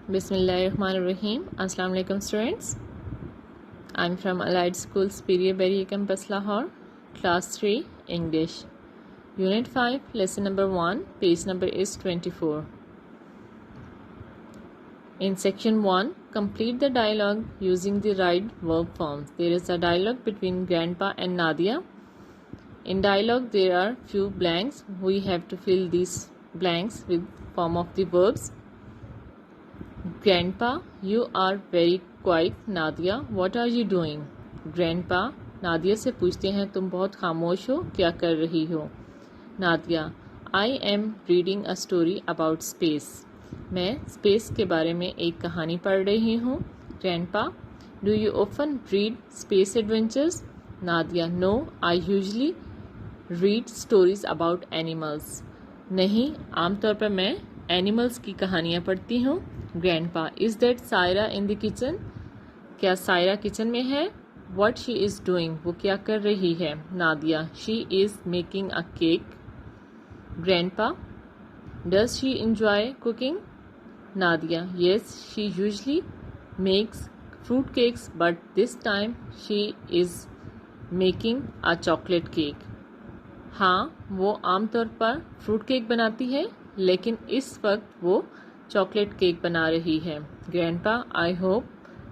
Bismillahirrahmanirrahim. Assalamu alaikum students. I'm from Allied School Superior Berry Campus Lahore, Class 3 English. Unit 5, Lesson number 1, page number is 24. In section 1, complete the dialogue using the right verb forms. There is a dialogue between Grandpa and Nadia. In dialogue there are few blanks. We have to fill these blanks with form of the verbs. Grandpa, you are very quiet. Nadia, what are you doing? Grandpa, Nadia से पूछते हैं तुम बहुत खामोश हो, क्या कर रही हो? Nadia, I am reading a story about space. मैं स्पेस के बारे में एक कहानी पढ़ रही हूँ. Grandpa, do you often read space adventures? Nadia, no, I usually read stories about animals. नहीं, आमतौर पर मैं एनिमल्स की कहानियाँ पढ़ती हूँ. Grandpa, is that Saira in the kitchen? क्या सायरा किचन में है? What she is doing? वो क्या कर रही है? Nadia, she is making a cake. Grandpa, does she enjoy cooking? Nadia, yes, she usually makes fruit cakes, but this time she is making a chocolate cake. हाँ, वो आमतौर पर fruit cake बनाती है, लेकिन इस वक्त वो चॉकलेट केक बना रही है. ग्रैंडपा, आई होप,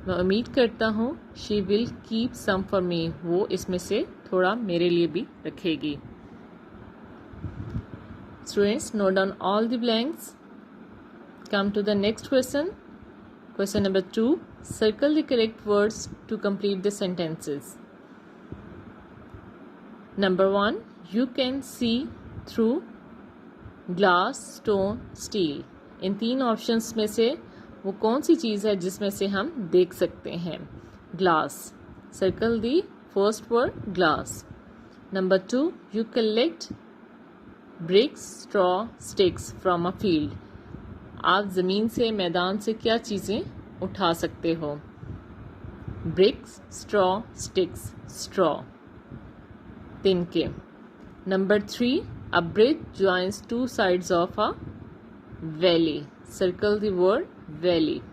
मैं उम्मीद करता हूँ, she will keep some for me, वो इसमें से थोड़ा मेरे लिए भी रखेगी. Students, note down all the blanks. Come to the next question. Question number 2. Circle the correct words to complete the sentences. Number 1. You can see through glass, stone, steel. इन तीन ऑप्शंस में से वो कौन सी चीज़ है जिसमें से हम देख सकते हैं? Glass. Circle the first word glass. Number 2. You collect bricks, straw, sticks from a field. आप ज़मीन से, मैदान से क्या चीज़ें उठा सकते हो? Bricks, straw, sticks. स्ट्रॉ, तिनके. Number 3. A bridge joins two sides of a valley. Circle the word valley.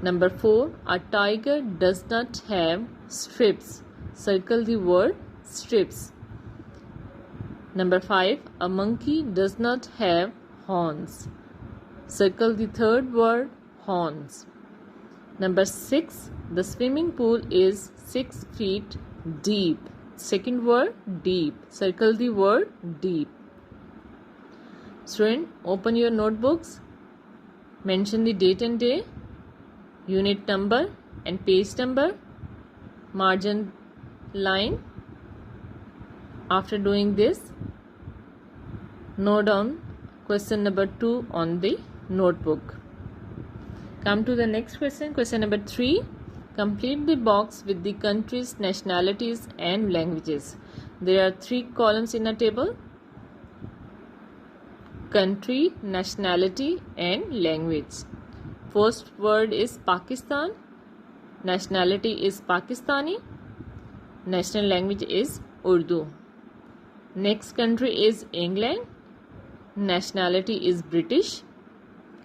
Number 4. A tiger does not have strips. Circle the word strips. Number 5. A monkey does not have horns. Circle the third word horns. Number 6. The swimming pool is 6 feet deep. Second word deep. Circle the word deep. Student, open your notebooks. Mention the date and day, unit number and page number, margin line. After doing this, note down question number 2 on the notebook. Come to the next question. Question number 3. Complete the box with the countries, nationalities and languages. There are 3 columns in a table. Country, nationality and language. First word is Pakistan. Nationality is Pakistani. National language is Urdu. Next country is England. Nationality is British.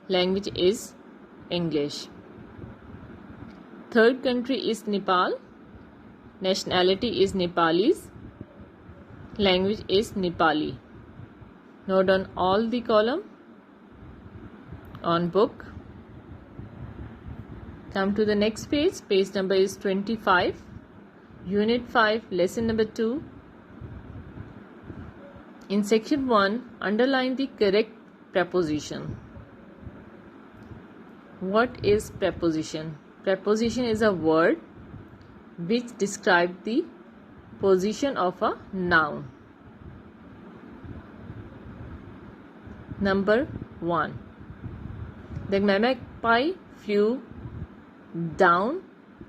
Language is English. Third country is Nepal. Nationality is Nepalese. Language is Nepali. Note down all the column on book. Come to the next page. Page number is 25. Unit 5, lesson number 2. In section 1, underline the correct preposition. What is preposition? Preposition is a word which describes the position of a noun. Number 1. The magpie flew down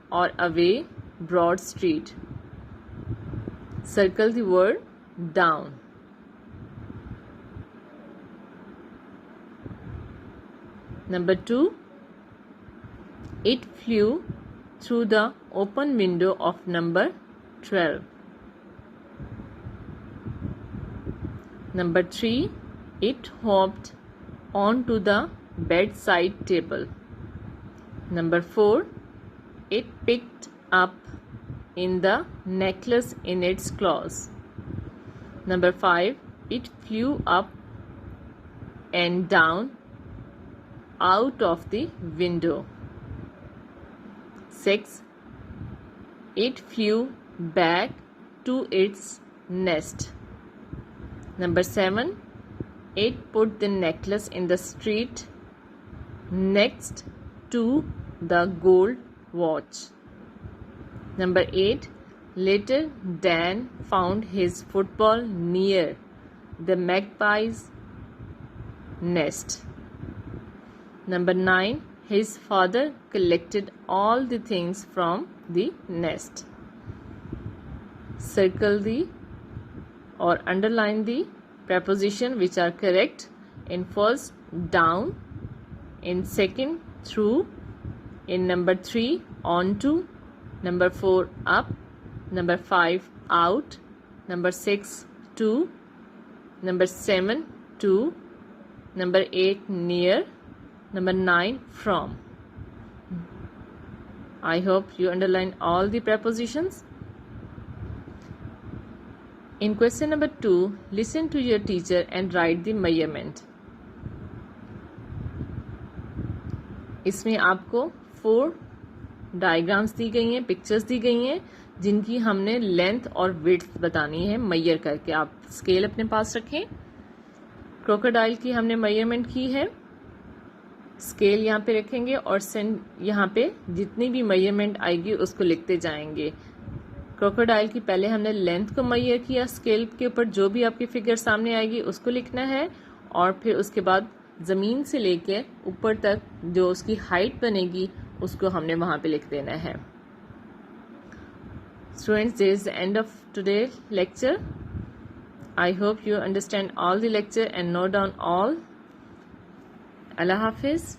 or away Broad Street. Circle the word down. Number 2. It flew through the open window of number 12. Number 3. It hopped onto the bedside table. Number 4, it picked up in the necklace in its claws. Number 5, it flew up and down out of the window. 6, it flew back to its nest. Number 7, it put the necklace in the street next to the gold watch. Number 8, later Dan found his football near the magpie's nest. Number 9, his father collected all the things from the nest. Circle the or underline the preposition which are correct. In first, down. In second, through. In number 3, onto. Number 4, up. Number 5, out. Number 6, to. Number 7, to. Number 8, near. Number 9, from. I hope you underline all the prepositions. In question number 2, listen to your teacher and write the measurement. इसमें आपको 4 diagrams दी गई हैं, pictures दी गई हैं, जिनकी हमने length और width बतानी है मेजर करके. आप स्केल अपने पास रखें. क्रोकोडाइल की हमने मेजरमेंट की है. स्केल यहाँ पे रखेंगे और यहाँ पे जितनी भी मेजरमेंट आएगी उसको लिखते जाएंगे. क्रोकोडाइल की पहले हमने लेंथ को मेजर किया. स्केल के ऊपर जो भी आपकी फिगर सामने आएगी उसको लिखना है और फिर उसके बाद ज़मीन से लेकर ऊपर तक जो उसकी हाइट बनेगी उसको हमने वहाँ पे लिख देना है. Students, this is the end of today's lecture. I hope you understand all the lecture and note down all. Allah Hafiz.